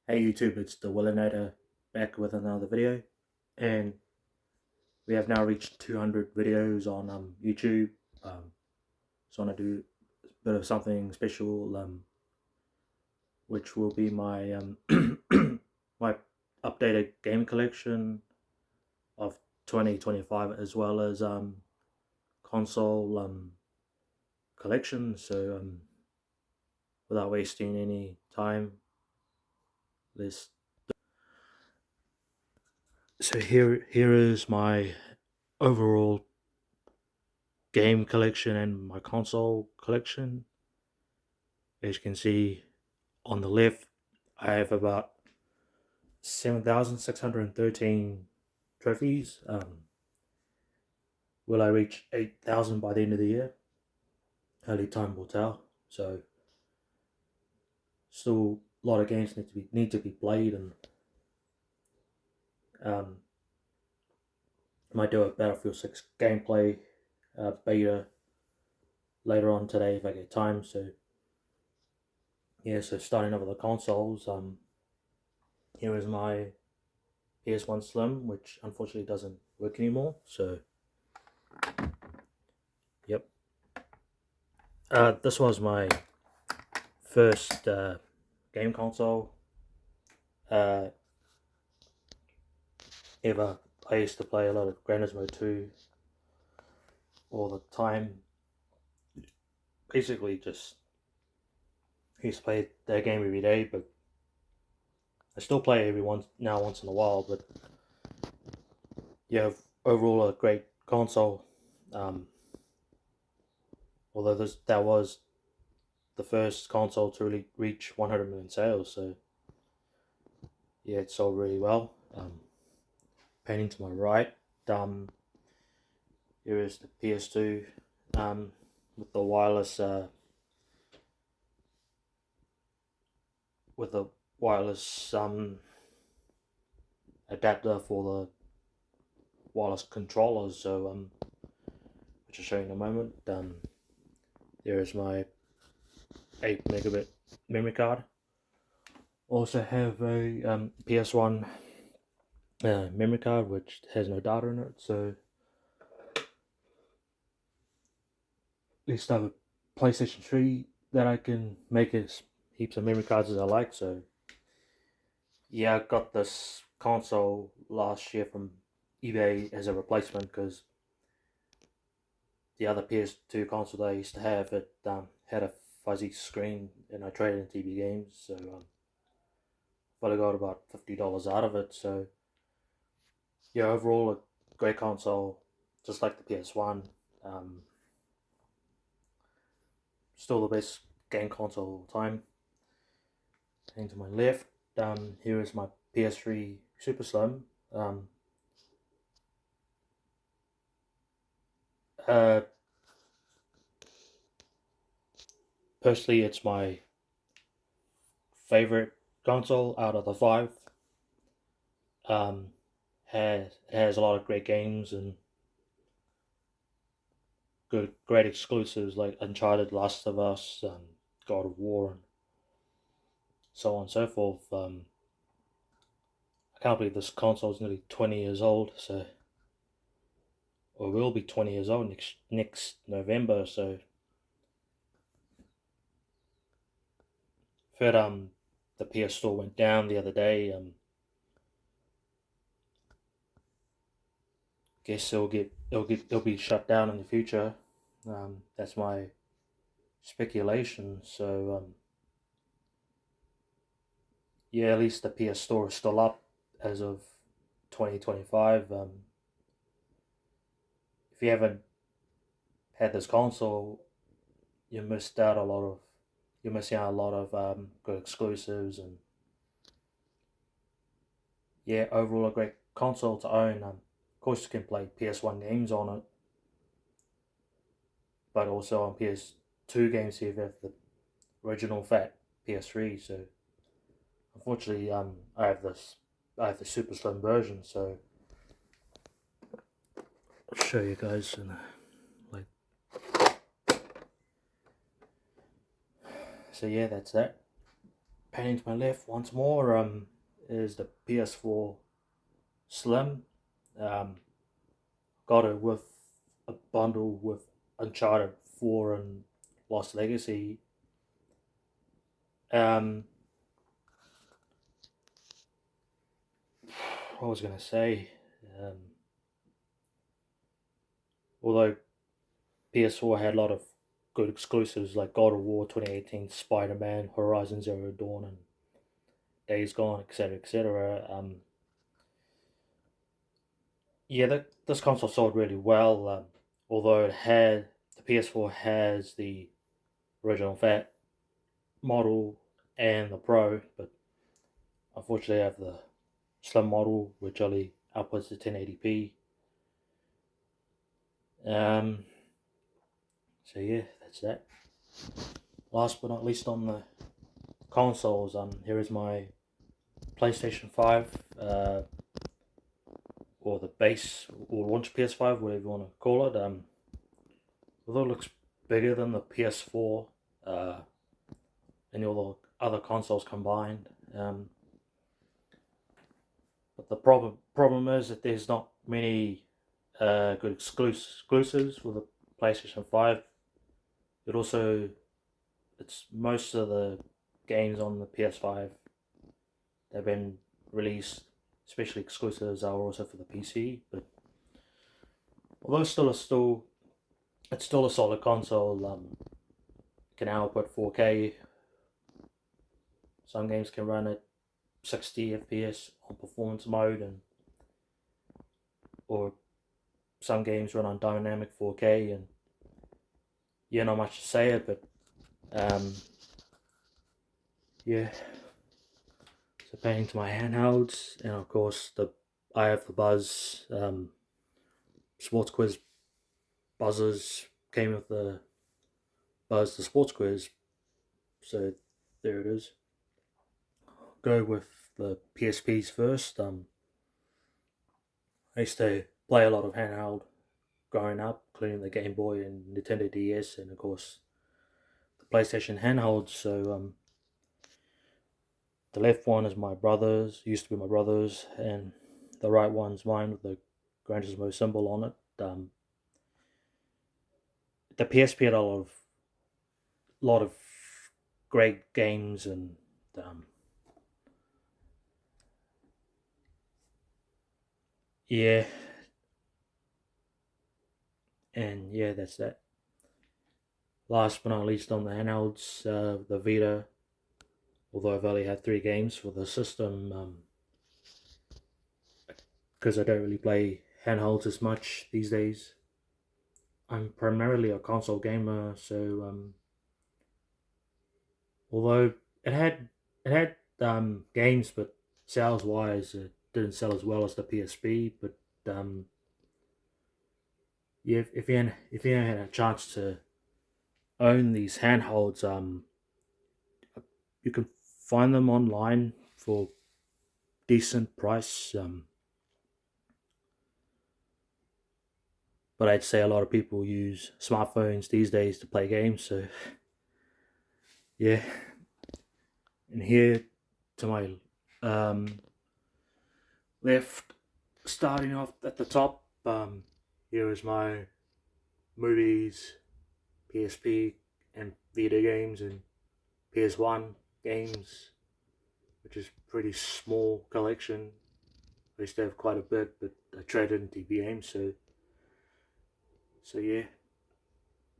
Hey YouTube, it's the Willinator back with another video, and we have now reached 200 videos on YouTube. So I want to do a bit of something special, which will be my my updated game collection of 2025, as well as console collection. So without wasting any time, let's. So here is my overall game collection and my console collection. As you can see on the left, I have about 7,613 trophies. Will I reach 8,000 by the end of the year? Only time will tell. So still a lot of games need to be played, and um, I might do a Battlefield 6 gameplay beta later on today if I get time. So yeah, so starting over the consoles, here is my PS1 Slim, which unfortunately doesn't work anymore. So yep, this was my first game console uh, ever. I used to play a lot of Gran Turismo 2 all the time. Basically, just used to play that game every day, but I still play every once in a while. But yeah, overall a great console. Um, although that was the first console to really reach 100 million sales, so yeah, it sold really well. Painting to my right, um, here is the PS2 with the wireless with the wireless adapter for the wireless controllers. So which I'll show you in a moment. There is my 8 megabit memory card. Also have a PS1 memory card which has no data in it. So at least I have a PlayStation 3 that I can make as heaps of memory cards as I like. So yeah, I got this console last year from eBay as a replacement because the other PS2 console that I used to have, it had a fuzzy screen, and I traded in TB games. So but I got about $50 out of it. So yeah, overall a great console, just like the PS1. Um, Still the best game console of all time. And to my left, here is my PS3 Super Slim. Uh, Personally, it's my favorite console out of the five. Um, it has a lot of great games and great exclusives like Uncharted, Last of Us, God of War, and so on and so forth. I can't believe this console is nearly 20 years old, so or will be 20 years old next November. So I've heard the PS Store went down the other day. Guess it'll be shut down in the future. That's my speculation. So yeah, at least the PS Store is still up as of 2025. If you haven't had this console, you missed out a lot of you're missing out a lot of good exclusives, and yeah, overall a great console to own. Of course, you can play PS1 games on it, but also on PS2 games if you have the original fat PS3. So unfortunately, I have the super slim version. So I'll show you guys in like. So yeah, that's that. panning to my left once more is the PS4 Slim. Um, got it with a bundle with Uncharted 4 and Lost Legacy. What was I gonna say? Um, although PS4 had a lot of good exclusives like God of War 2018, Spider Man, Horizon Zero Dawn, and Days Gone, etc., etc. This console sold really well. Although the PS4 has the original fat model and the Pro, but unfortunately, I have the slim model, which only outputs to 1080p. So yeah, that's that. Last but not least on the consoles, here is my PlayStation 5, or the base or launch PS5, whatever you want to call it. Although it looks bigger than the PS4 and all the other consoles combined, but the problem is that there's not many good exclusives with the PlayStation 5. It's most of the games on the PS5 that have been released, especially exclusives, are also for the PC. But although it's still a solid console. Can output 4K. Some games can run at 60 FPS on performance mode, or some games run on dynamic 4K, and yeah, not much to say it, but yeah. So paying to my handhelds, and of course I have the Buzz Sports Quiz buzzers came with the Buzz the Sports Quiz, so there it is. Go with the PSPs first. I used to play a lot of handheld growing up, including the Game Boy and Nintendo DS, and of course the PlayStation handhelds. So the left one is my brother's, used to be my brother's, and the right one's mine with the Gran Turismo symbol on it. The PSP had lot of great games, and yeah, and yeah, that's that. Last but not least on the handhelds, the Vita. Although I've only had 3 games for the system, because I don't really play handhelds as much these days. I'm primarily a console gamer, so although it had games, but sales wise, it didn't sell as well as the PSP. But um, yeah, if you had a chance to own these handhelds, you can find them online for decent price. But I'd say a lot of people use smartphones these days to play games. So yeah, and here to my um, left, starting off at the top, here is my movies, PSP, and video games, and PS1 games, which is a pretty small collection. I used to have quite a bit, but I traded into games. So yeah,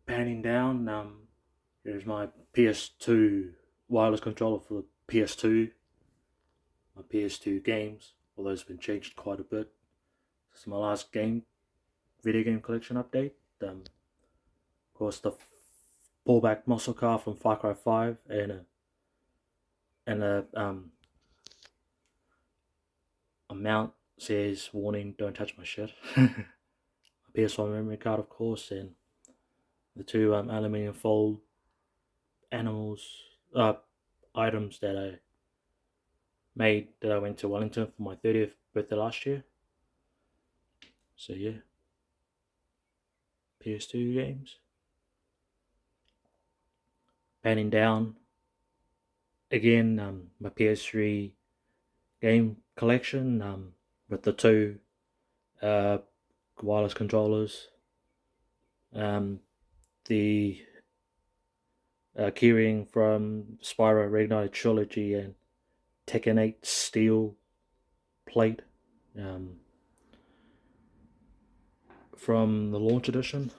panning down. Here's my PS2 wireless controller for the PS2. My PS2 games, although it's been changed quite a bit. This is my last video game collection update. Of course, the pullback muscle car from Far Cry 5, and a mount says warning, don't touch my shit. A PS1 memory card, of course, and the 2 aluminium fold animals items that I made that I went to Wellington for my 30th birthday last year. So yeah, PS2 games. Panning down again my PS3 game collection with the two uh, wireless controllers, um, the keyring from Spyro Reignited Trilogy, and Tekken 8 steel plate um, from the launch edition.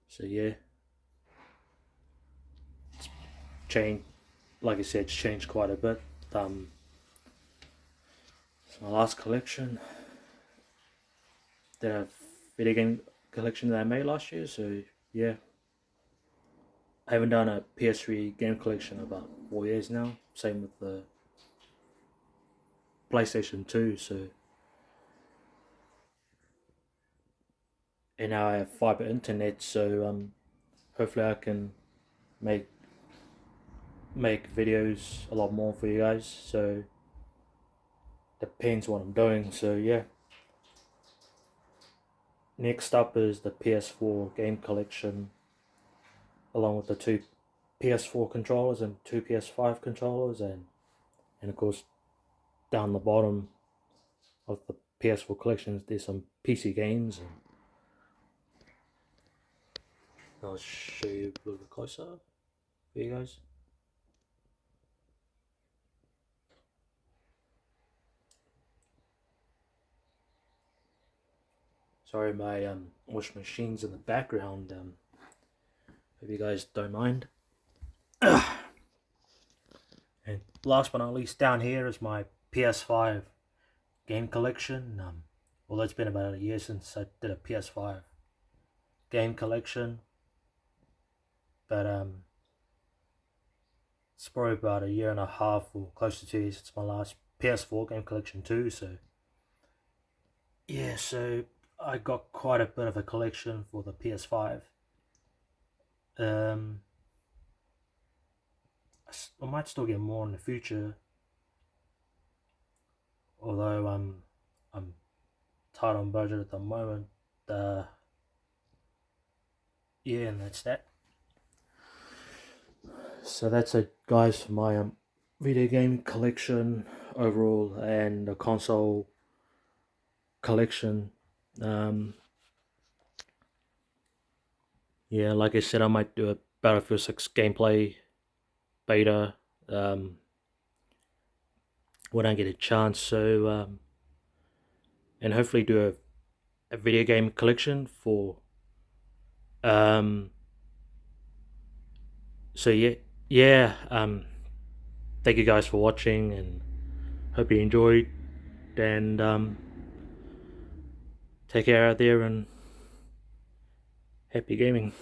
So yeah, it's changed. Like I said, it's changed quite a bit. It's my last collection, the video game collection that I made last year. So yeah, I haven't done a PS3 game collection in about 4 years now. Same with the PlayStation 2. So and now I have fiber internet. So hopefully I can make videos a lot more for you guys. So depends what I'm doing. So yeah. Next up is the PS4 game collection, along with the two PS4 controllers and two PS5 controllers, and of course down the bottom of the PS4 collections there's some PC games, and I'll show you a little bit closer for you guys. Sorry, my washing machine's in the background. Hope you guys don't mind. And last but not least, down here is my PS5 game collection. Although it's been about a year since I did a PS5 game collection, but it's probably about a year and a half or close to 2 years since my last PS4 game collection too. So yeah, so I got quite a bit of a collection for the PS5. I might still get more in the future, although I'm tight on budget at the moment. Yeah, and that's that. So that's it, guys, for my video game collection overall and the console collection. Yeah, like I said, I might do a Battlefield 6 gameplay beta when I get a chance. So and hopefully do a video game collection for so yeah thank you guys for watching, and hope you enjoyed, and take care out there, and happy gaming.